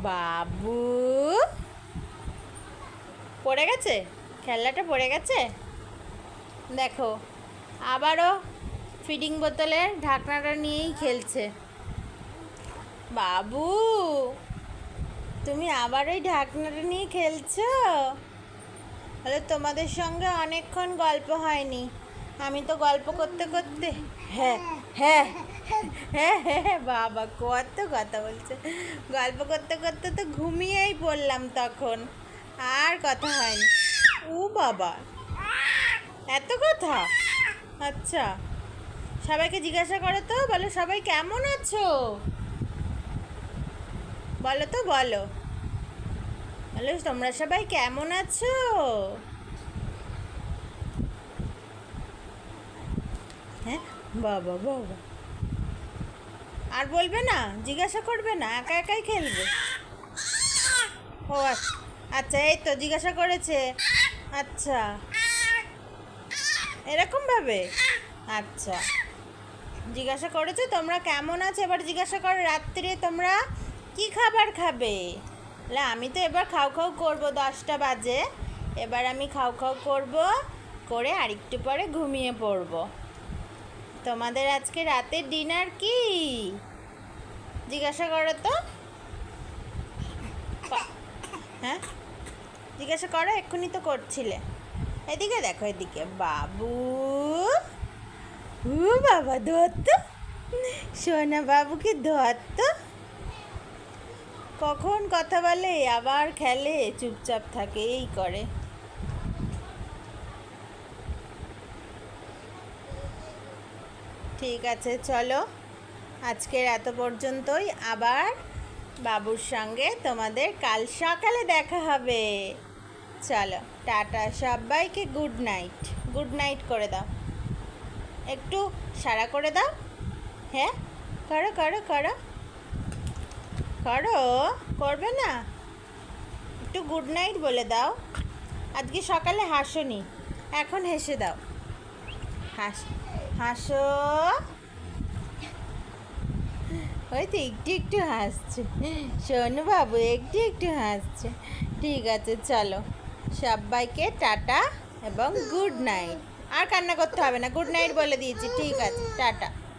বাবু পড়ে গেছে, খেলনাটা পড়ে গেছে। দেখো আবারও ফিডিং বোতলের ঢাকনাটা নিয়েই খেলছে। বাবু তুমি আবার ওই ঢাকনাটা নিয়ে খেলছো? তাহলে তোমাদের সঙ্গে অনেকক্ষণ গল্প হয়নি। আমি তো গল্প করতে করতে হ্যাঁ হ্যাঁ হ্যাঁ হ্যাঁ বাবা কত কথা বলছে। গল্প করতে করতে তো ঘুমিয়েই পড়লাম তখন, আর কথা হয়নি। ও বাবা এত কথা। আচ্ছা সবাইকে জিজ্ঞাসা করো তো, বলো সবাই কেমন আছো, বলো তো, বলো বলো তোমরা সবাই কেমন আছো। হ্যাঁ বাবা বাবা আর বলবে না, জিজ্ঞাসা করবে না, একা একাই খেলবে। ও আচ্ছা এই তো জিজ্ঞাসা করেছে। আচ্ছা এরকম ভাবে, আচ্ছা জিজ্ঞাসা করেছে তোমরা কেমন আছো। এবার জিজ্ঞাসা করো রাত্রে তোমরা কি খাবার খাবে। আমি তো এবার খাও খাও করবো, 10টা বাজে। এবার আমি খাও খাও করবো, করে আরেকটু পরে ঘুমিয়ে পড়বো। তোমাদের আজকে রাতের ডিনার কি জিজ্ঞাসা করো তো। হ্যাঁ জিজ্ঞাসা করো, এক্ষুনি তো করছিলে। এদিকে দেখো, এদিকে বাবু। ও বাবা ধরত, সোনা বাবুকে ধরত। কখন কথা বলে আবার খেলে, চুপচাপ থাকে, এই করে। ঠিক আছে চলো, আজকের এত পর্যন্তই। আবার বাবুর সঙ্গে তোমাদের কাল সকালে দেখা হবে। চলো টাটা, সবাইকে গুড নাইট। গুড নাইট করে দাও, একটু সাড়া করে দাও। হ্যাঁ করো করো করো করো, করবে না? একটু গুড নাইট বলে দাও। আজকে সকালে হাসোনি, এখন হেসে দাও। হাসো। ওই তো একটু একটু হাসছে সোনু বাবু, একটু একটু হাসছে। ঠিক আছে চলো, সবাইকে টাটা এবং গুড নাইট। আর কান্না করতে হবে না, গুড নাইট বলে দিয়েছি। ঠিক আছে টাটা।